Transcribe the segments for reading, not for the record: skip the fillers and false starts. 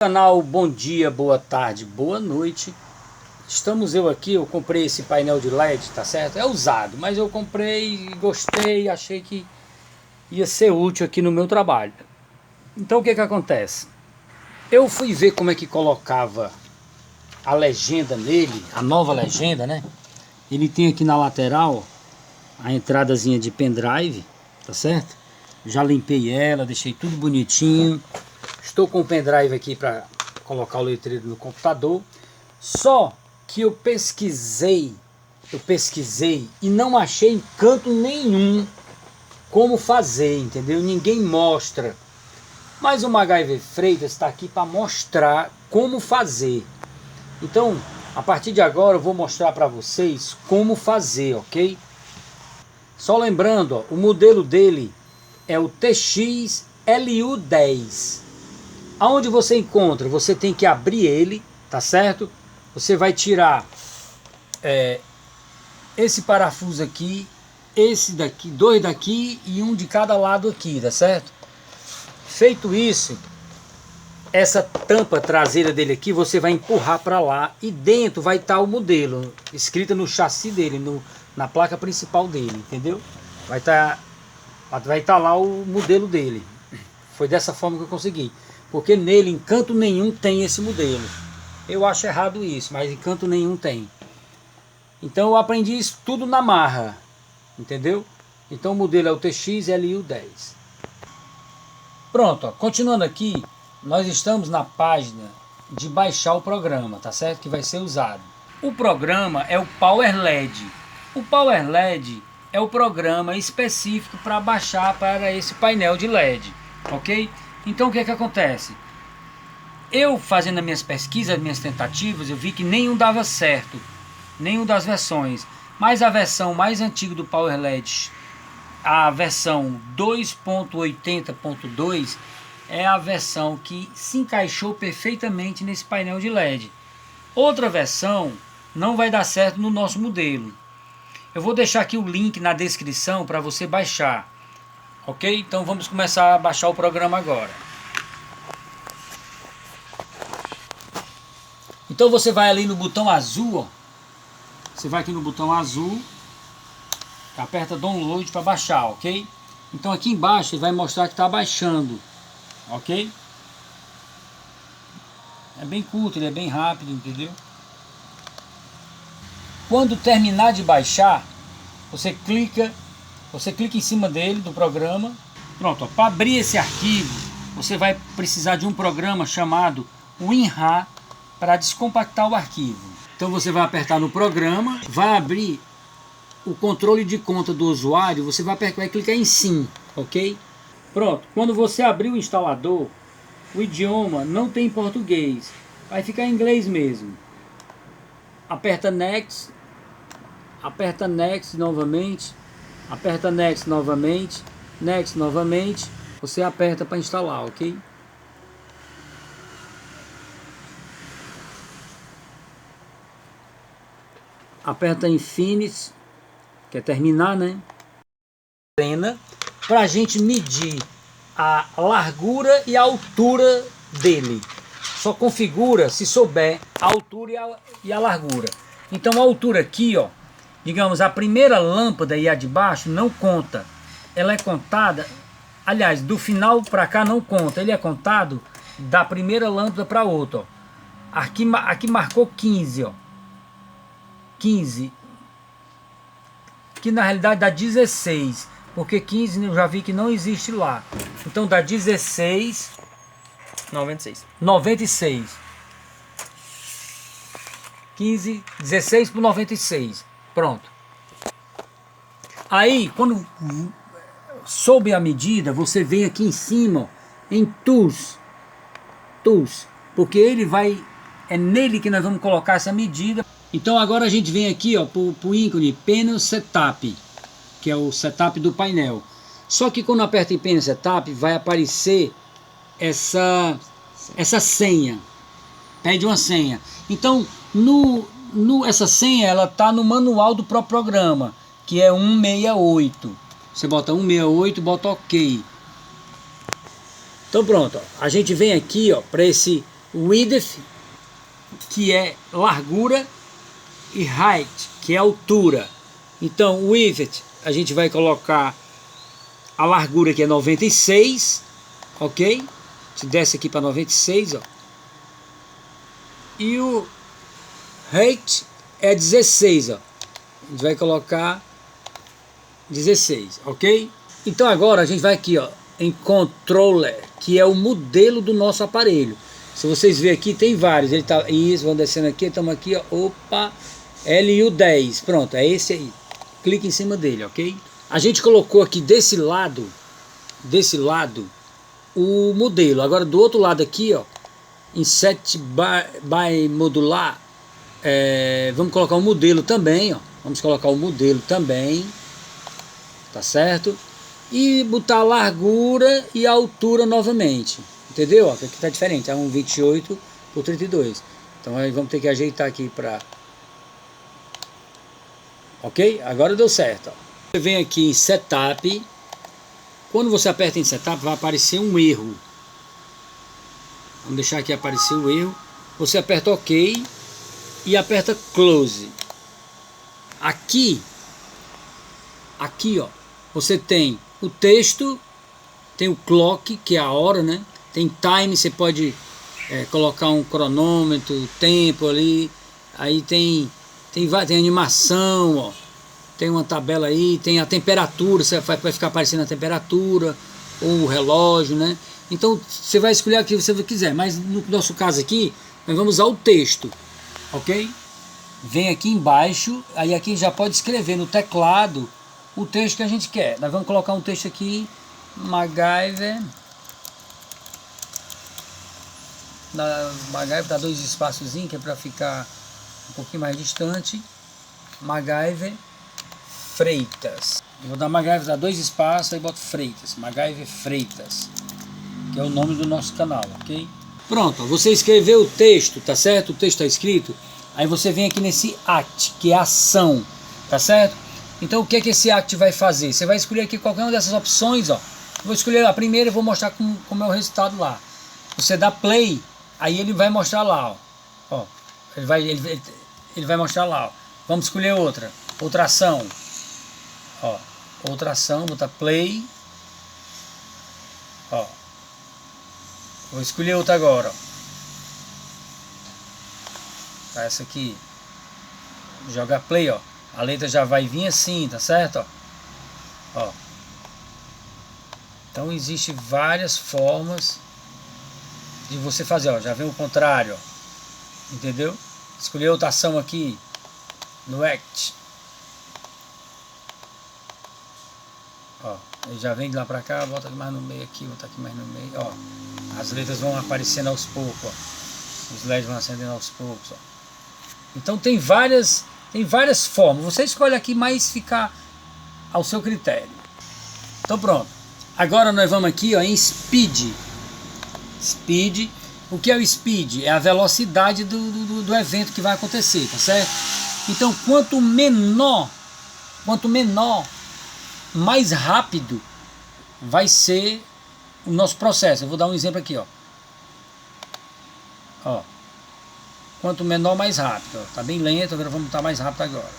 Canal, bom dia, boa tarde, boa noite. Estamos eu comprei esse painel de LED, tá certo? É usado, mas eu comprei, gostei, achei que ia ser útil aqui no meu trabalho. Então o que acontece? Eu fui ver como é que colocava a legenda nele, a nova legenda, né? Ele tem aqui na lateral a entradazinha de pendrive, tá certo? Já limpei ela, deixei tudo bonitinho. Estou com o pendrive aqui para colocar o letreiro no computador. Só que eu pesquisei e não achei em canto nenhum como fazer, entendeu? Ninguém mostra. Mas o MacGyver Freitas está aqui para mostrar como fazer. Então, a partir de agora eu vou mostrar para vocês como fazer, ok? Só lembrando, ó, o modelo dele é o TX-LU10. Aonde você encontra? Você tem que abrir ele, tá certo? Você vai tirar esse parafuso aqui, esse daqui, dois daqui e um de cada lado aqui, tá certo? Feito isso, essa tampa traseira dele aqui você vai empurrar para lá e dentro vai estar o modelo escrito no chassi dele, na placa principal dele, entendeu? Vai estar lá o modelo dele. Foi dessa forma que eu consegui, porque nele em canto nenhum tem esse modelo. Eu acho errado isso, mas em canto nenhum tem. Então eu aprendi isso tudo na marra, entendeu? Então o modelo é o TX-LU10. Pronto, ó, continuando aqui, nós estamos na página de baixar o programa, tá certo? Que vai ser usado. O programa é o Power LED. O Power LED é o programa específico para baixar para esse painel de LED, ok? Então o que acontece? Eu fazendo as minhas pesquisas, as minhas tentativas, eu vi que nenhum dava certo, nenhum das versões. Mas a versão mais antiga do Power LED, a versão 2.80.2, é a versão que se encaixou perfeitamente nesse painel de LED. Outra versão não vai dar certo no nosso modelo. Eu vou deixar aqui o link na descrição para você baixar, ok? Então vamos começar a baixar o programa agora. Então você vai ali no botão azul, ó. Você vai aqui no botão azul, aperta download para baixar, ok? Então aqui embaixo ele vai mostrar que está baixando, ok? É bem curto, ele é bem rápido, entendeu? Quando terminar de baixar, você clica em cima dele, do programa. Pronto, para abrir esse arquivo, você vai precisar de um programa chamado WinRAR para descompactar o arquivo. Então você vai apertar no programa, vai abrir o controle de conta do usuário, você vai clicar em sim, ok? Pronto, quando você abrir o instalador, o idioma não tem português, vai ficar em inglês mesmo. Aperta next novamente, aperta next novamente, você aperta para instalar, ok? Aperta Infinite, que é terminar, né? Para a gente medir a largura e a altura dele. Só configura se souber a altura e a largura. Então a altura aqui, ó, digamos, a primeira lâmpada e a de baixo não conta. Ela é contada, aliás, do final para cá não conta. Ele é contado da primeira lâmpada para outra, ó. Aqui marcou 15, ó. 15, que na realidade dá 16, porque 15 eu já vi que não existe lá. Então dá 16, 96. 15, 16 por 96. Pronto. Aí, quando soube a medida, você vem aqui em cima, ó, em Tools, porque ele vai, é nele que nós vamos colocar essa medida. Então agora a gente vem aqui, ó, para o ícone Panel Setup, que é o setup do painel. Só que quando aperta em Panel Setup, vai aparecer essa senha. Pede uma senha. Então, essa senha, ela tá no manual do próprio programa, que é 168. Você bota 168, bota OK. Então pronto, ó. A gente vem aqui, ó, para esse width, que é largura, e height, que é altura. Então, width, a gente vai colocar a largura, que é 96, ok? A gente desce aqui para 96, ó. E o height é 16, ó. A gente vai colocar 16, ok? Então agora a gente vai aqui, ó, em controller, que é o modelo do nosso aparelho. Se vocês verem aqui, tem vários. Ele tá, isso, vamos descendo aqui, estamos aqui, ó, opa, LU10, pronto, é esse aí. Clique em cima dele, ok? A gente colocou aqui desse lado, o modelo. Agora do outro lado aqui, ó, em set by modular, vamos colocar o modelo também, ó. Vamos colocar o modelo também, tá certo? E botar a largura e a altura novamente, entendeu? Ó, aqui tá diferente, é um 28 por 32. Então aí vamos ter que ajeitar aqui para, ok? Agora deu certo, ó. Você vem aqui em setup. Quando você aperta em setup, vai aparecer um erro. Vamos deixar aqui aparecer o erro. Você aperta OK e aperta close. Aqui, ó, você tem o texto, tem o clock, que é a hora, né? Tem time, você pode colocar um cronômetro, tempo ali. Aí tem animação, ó. Tem uma tabela aí, tem a temperatura, você vai ficar aparecendo a temperatura, ou o relógio, né? Então você vai escolher aqui que você quiser, mas no nosso caso aqui, nós vamos usar o texto, ok? Vem aqui embaixo, aí aqui já pode escrever no teclado o texto que a gente quer. Nós vamos colocar um texto aqui, MacGyver, MacGyver dá 2 espaçozinhos, que é para ficar um pouquinho mais distante. MacGyver Freitas. Eu vou dar MacGyver, dá 2 espaços, aí boto Freitas. MacGyver Freitas, que é o nome do nosso canal, ok? Pronto, você escreveu o texto, tá certo? O texto está escrito. Aí você vem aqui nesse act, que é ação, tá certo? Então o que é que esse act vai fazer? Você vai escolher aqui qualquer uma dessas opções, ó. Vou escolher a primeira e vou mostrar como é o resultado lá. Você dá play, aí ele vai mostrar lá, ó. Ele vai mostrar lá, ó. Vamos escolher outra ação. Ó, outra ação, botar play. Ó. Vou escolher outra agora, ó. Tá, essa aqui. Jogar play, ó. A letra já vai vir assim, tá certo? Ó. Então existe várias formas de você fazer, ó. Já vem o contrário, ó. Entendeu? Escolher outra ação aqui no act. Ó, ele já vem de lá pra cá, volta mais no meio aqui, volta aqui mais no meio, ó. As letras vão aparecendo aos poucos, ó. Os LEDs vão acendendo aos poucos, ó. Então tem várias formas. Você escolhe aqui, mas ficar ao seu critério. Então pronto. Agora nós vamos aqui, ó, em speed. Speed. O que é o speed? É a velocidade do evento que vai acontecer, tá certo? Então quanto menor, mais rápido vai ser o nosso processo. Eu vou dar um exemplo aqui, ó. Ó. Quanto menor, mais rápido. Ó. Tá bem lento, agora vamos botar mais rápido agora.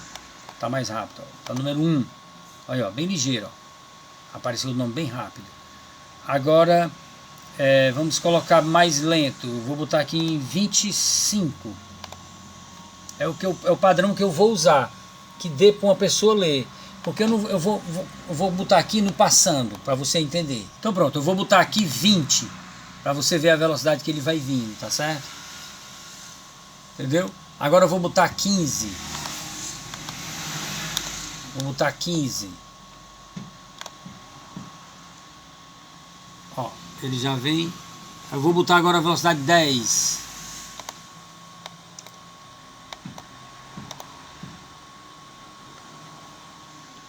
Tá mais rápido, ó. Tá número 1. Olha, ó, bem ligeiro, ó. Apareceu o nome bem rápido. Agora, vamos colocar mais lento. Vou botar aqui em 25. É o padrão que eu vou usar, que dê para uma pessoa ler. Porque eu vou botar aqui no passando, para você entender. Então pronto, eu vou botar aqui 20, para você ver a velocidade que ele vai vindo, tá certo? Entendeu? Agora eu vou botar 15. Vou botar 15. Ó, ele já vem. Eu vou botar agora a velocidade 10.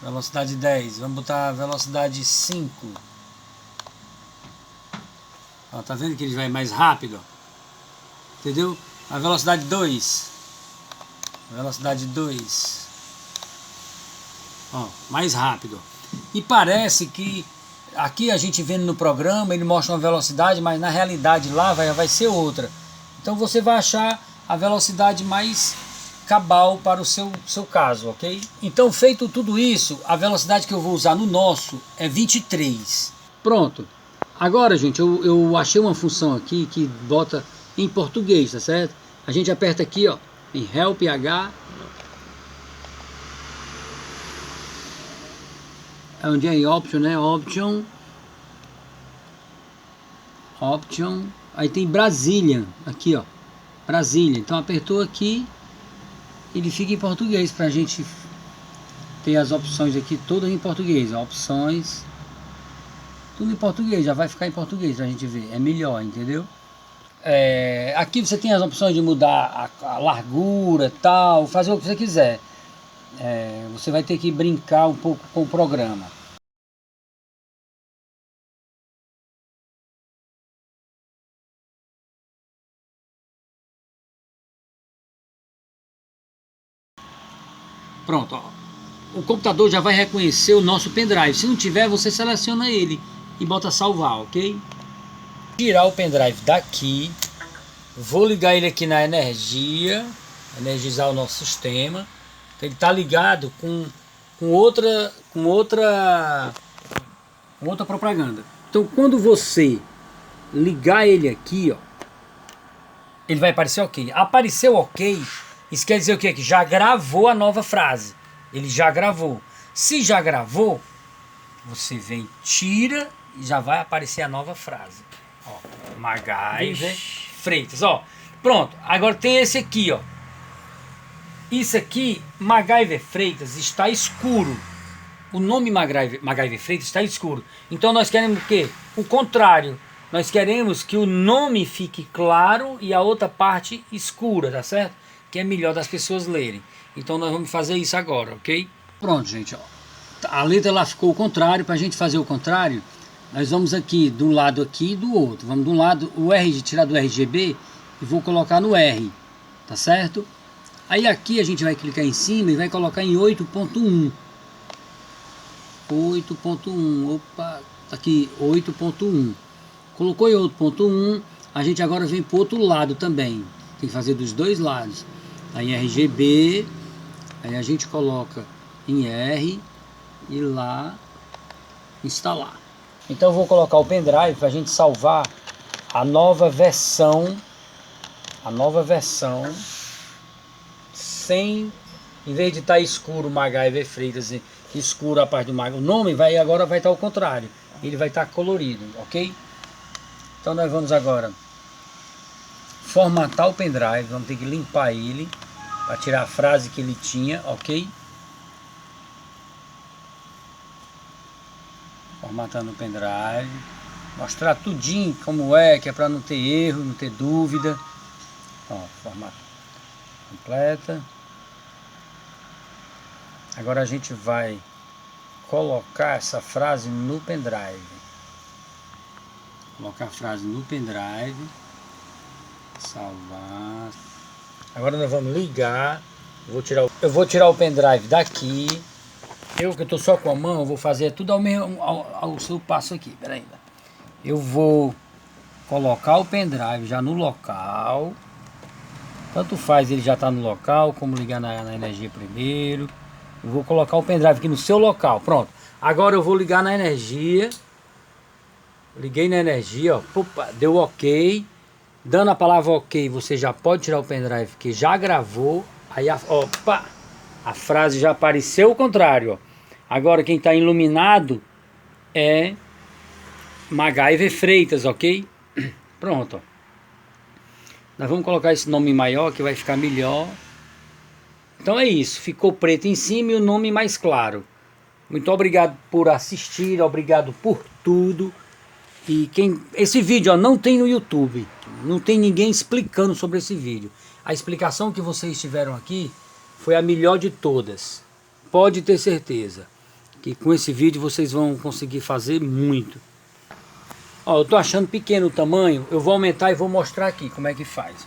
Velocidade 10. Vamos botar a velocidade 5. Ó, tá vendo que ele vai mais rápido? Entendeu? A velocidade 2. Velocidade 2. Ó, mais rápido. E parece que aqui a gente vendo no programa, ele mostra uma velocidade, mas na realidade lá vai ser outra. Então você vai achar a velocidade mais cabal para o seu caso, ok? Então, feito tudo isso, a velocidade que eu vou usar no nosso é 23. Pronto. Agora, gente, eu achei uma função aqui que bota em português, tá certo? A gente aperta aqui, ó, em Help H. É onde é Option, né? Option. Aí tem Brasília, aqui, ó. Brasília. Então apertou aqui, ele fica em português pra gente ter as opções aqui todas em português. Opções, tudo em português, já vai ficar em português pra gente ver. É melhor, entendeu? Aqui você tem as opções de mudar a largura, tal, fazer o que você quiser. Você vai ter que brincar um pouco com o programa. Pronto, ó. O computador já vai reconhecer o nosso pendrive. Se não tiver, você seleciona ele e bota salvar, ok? Tirar o pendrive daqui. Vou ligar ele aqui na energia, energizar o nosso sistema. Então, ele está ligado com outra propaganda. Então, quando você ligar ele aqui, ó, ele vai aparecer ok. Apareceu ok, isso quer dizer o quê? Que já gravou a nova frase. Ele já gravou. Se já gravou, você vem, tira e já vai aparecer a nova frase. Ó, MacGyver Freitas. Ó, pronto. Agora tem esse aqui, ó. Isso aqui, MacGyver Freitas, está escuro. O nome MacGyver Freitas está escuro. Então nós queremos o quê? O contrário. Nós queremos que o nome fique claro e a outra parte escura, tá certo? Que é melhor das pessoas lerem. Então nós vamos fazer isso agora, ok? Pronto, gente, ó. A letra lá ficou o contrário. Para a gente fazer o contrário, nós vamos aqui do lado aqui e do outro. Vamos de um lado, o R, tirar do RGB e vou colocar no R, tá certo? Aí aqui a gente vai clicar em cima e vai colocar em 8.1. 8.1, opa, tá aqui 8.1. Colocou em 8.1, a gente agora vem para o outro lado também. Tem que fazer dos dois lados. Aí em RGB, aí a gente coloca em R e lá instalar. Então eu vou colocar o pendrive para a gente salvar a nova versão. Sem, em vez de estar escuro o MacGyver Freitas, escuro a parte do Mac, o nome agora vai estar ao contrário. Ele vai estar colorido, ok? Então nós vamos agora formatar o pendrive, vamos ter que limpar ele para tirar a frase que ele tinha, ok? Formatando o pendrive, mostrar tudinho como que é para não ter erro, não ter dúvida. Ó, formato completa. Agora a gente vai colocar essa frase no pendrive. Colocar a frase no pendrive. Salvar. Agora nós vamos ligar. Eu vou tirar o pendrive daqui. Eu que estou só com a mão, vou fazer tudo ao seu passo aqui. Pera aí. Eu vou colocar o pendrive já no local. Tanto faz ele já está no local, como ligar na energia primeiro. Eu vou colocar o pendrive aqui no seu local. Pronto. Agora eu vou ligar na energia. Liguei na energia, ó. Opa, deu ok. Dando a palavra ok, você já pode tirar o pendrive que já gravou. Aí, opa, a frase já apareceu o contrário, ó. Agora quem está iluminado é MacGyver Freitas, ok? Pronto, ó. Nós vamos colocar esse nome maior que vai ficar melhor. Então é isso, ficou preto em cima e o nome mais claro. Muito obrigado por assistir, obrigado por tudo. E esse vídeo, ó, não tem no YouTube, não tem ninguém explicando sobre esse vídeo. A explicação que vocês tiveram aqui foi a melhor de todas. Pode ter certeza que com esse vídeo vocês vão conseguir fazer muito. Ó, eu tô achando pequeno o tamanho, eu vou aumentar e vou mostrar aqui como é que faz.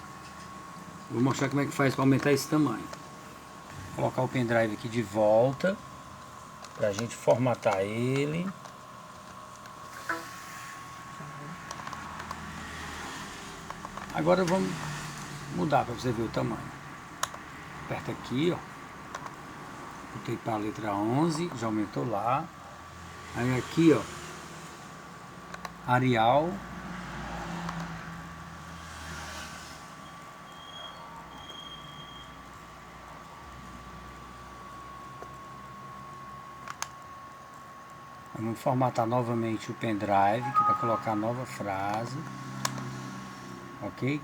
Vou mostrar como é que faz para aumentar esse tamanho. Vou colocar o pendrive aqui de volta pra gente formatar ele. Agora vamos mudar para você ver o tamanho. Aperta aqui, ó. Botei para a letra 11, já aumentou lá. Aí aqui, ó, Arial. Vamos formatar novamente o pendrive, que é para colocar a nova frase. Ok?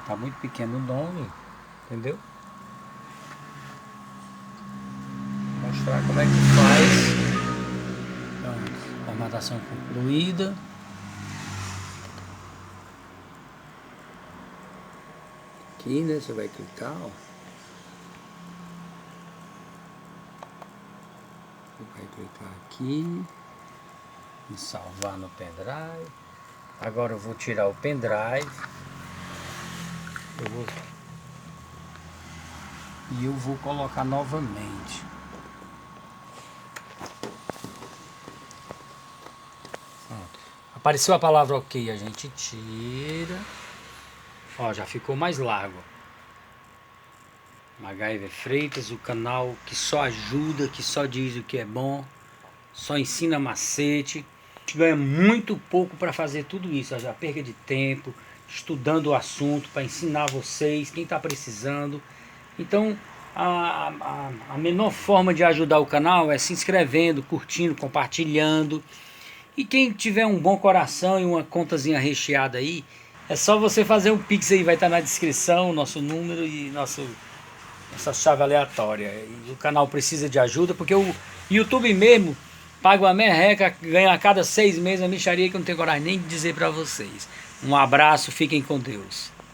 Tá muito pequeno o nome, entendeu? Vou mostrar como é que faz. Pronto, formatação concluída. Aqui, né? Você vai clicar, ó. Você vai clicar aqui e salvar no pendrive. Agora eu vou tirar o pendrive. Eu vou colocar novamente. Pronto. Apareceu a palavra ok, a gente tira. Ó, já ficou mais largo. MacGyver Freitas, o canal que só ajuda, que só diz o que é bom, só ensina macete. A gente ganha muito pouco para fazer tudo isso, já perca de tempo, estudando o assunto para ensinar vocês, quem está precisando. Então, a menor forma de ajudar o canal é se inscrevendo, curtindo, compartilhando. E quem tiver um bom coração e uma contazinha recheada aí, é só você fazer um Pix aí, vai estar na descrição, nosso número e nossa chave aleatória. E o canal precisa de ajuda, porque o YouTube mesmo paga uma merreca, ganha a cada 6 meses uma mixaria que eu não tenho coragem nem de dizer para vocês. Um abraço, fiquem com Deus.